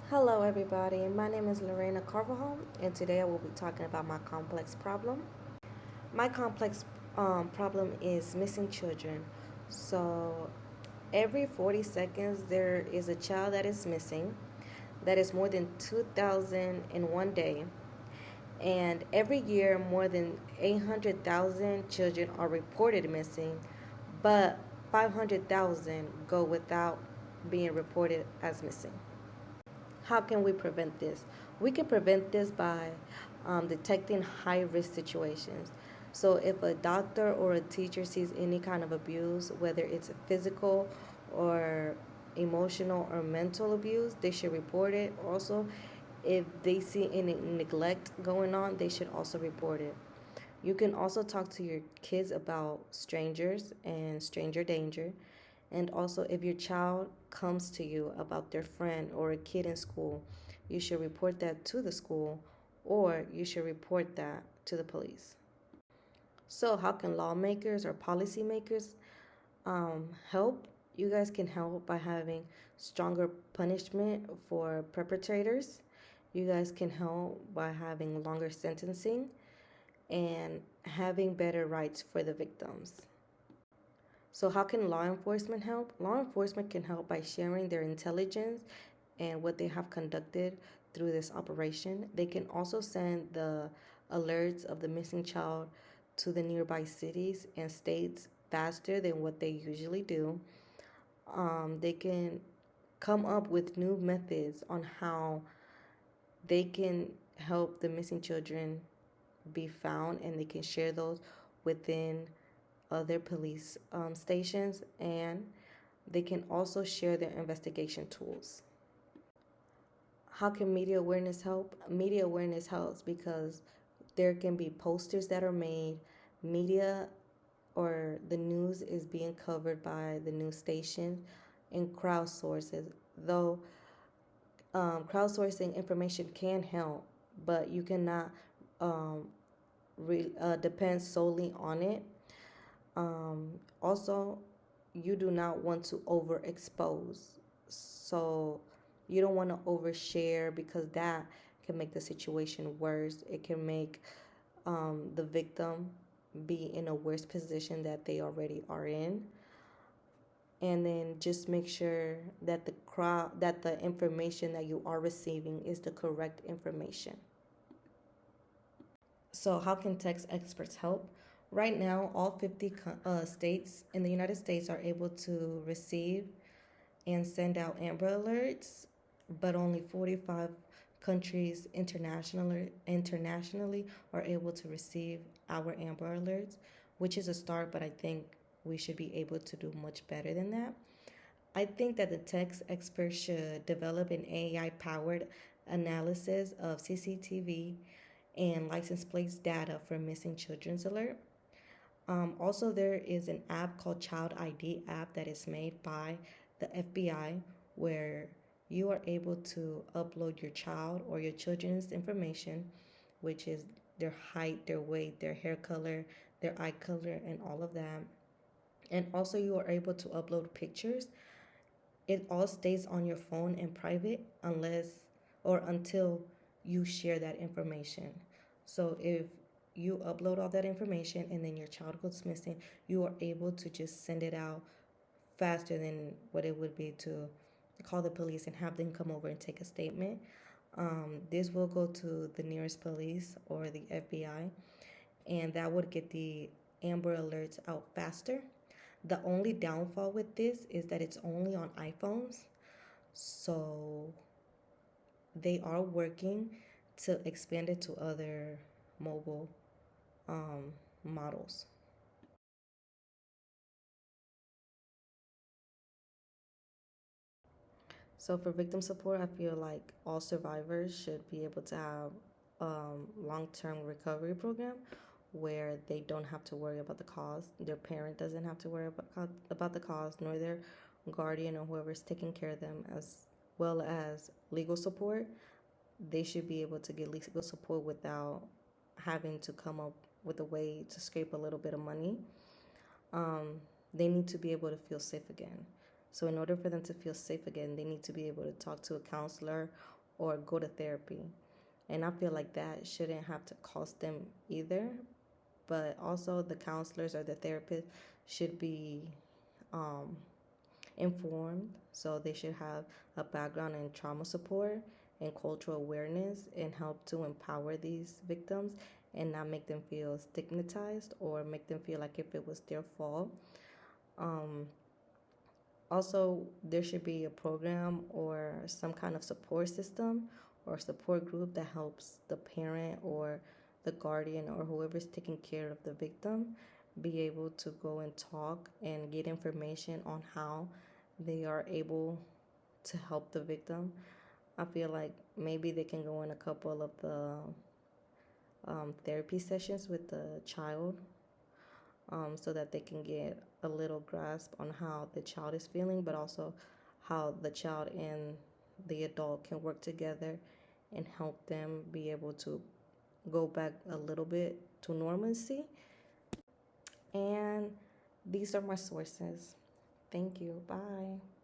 Hello, everybody. My name is Lorena Carvajal, and today I will be talking about my complex problem. My complex problem is missing children. So, every 40 seconds, there is a child that is missing. That is more than 2,000 in one day. And every year, more than 800,000 children are reported missing, but 500,000 go without being reported as missing. How can we prevent this? We can prevent this by detecting high risk situations. So, if a doctor or a teacher sees any kind of abuse, whether it's physical or emotional or mental abuse, they should report it. Also, if they see any neglect going on, they should also report it. You can also talk to your kids about strangers and stranger danger. And also, if your child comes to you about their friend or a kid in school, you should report that to the school or you should report that to the police. So, how can lawmakers or policymakers help? You guys can help by having stronger punishment for perpetrators. You guys can help by having longer sentencing and having better rights for the victims. So, how can law enforcement help? Law enforcement can help by sharing their intelligence and what they have conducted through this operation. They can also send the alerts of the missing child to the nearby cities and states faster than what they usually do. They can come up with new methods on how they can help the missing children be found, and they can share those within other police stations, and they can also share their investigation tools. How can media awareness help? Media awareness helps because there can be posters that are made, media or the news is being covered by the news station, and crowdsources. Though crowdsourcing information can help, but you cannot um, depend solely on it. Also, you do not want to overexpose. So you don't want to overshare because that can make the situation worse. It can make the victim be in a worse position that they already are in. And then just make sure that the information that you are receiving is the correct information. So, how can text experts help? Right now, all 50 states in the United States are able to receive and send out Amber Alerts, but only 45 countries internationally are able to receive our Amber Alerts, which is a start, but I think we should be able to do much better than that. I think that the text experts should develop an AI powered analysis of CCTV and license plates data for missing children's alert. Also, there is an app called Child ID app that is made by the FBI where you are able to upload your child or your children's information, which is their height, their weight, their hair color, their eye color, and all of that. And also, you are able to upload pictures. It all stays on your phone in private unless or until you share that information. So if you upload all that information and then your child goes missing, you are able to just send it out faster than what it would be to call the police and have them come over and take a statement. This will go to the nearest police or the FBI, and that would get the Amber Alerts out faster. The only downfall with this is that it's only on iPhones. So they are working to expand it to other mobile models. So for victim support, I feel like all survivors should be able to have long-term recovery program where they don't have to worry about the cost. Their parent doesn't have to worry about the cost, nor their guardian or whoever's taking care of them, as well as legal support. They should be able to get legal support without having to come up with a way to scrape a little bit of money. They need to be able to feel safe again. So, in order for them to feel safe again, they need to be able to talk to a counselor or go to therapy. And I feel like that shouldn't have to cost them either. But also, the counselors or the therapists should be um, informed. So they should have a background in trauma support and cultural awareness and help to empower these victims and not make them feel stigmatized or make them feel like if it was their fault. Um, Also, there should be a program or some kind of support system or support group that helps the parent or the guardian or whoever's taking care of the victim be able to go and talk and get information on how they are able to help the victim. I feel like maybe they can go in a couple of the therapy sessions with the child, so that they can get a little grasp on how the child is feeling, but also how the child and the adult can work together and help them be able to go back a little bit to normalcy. And these are my sources. Thank you. Bye.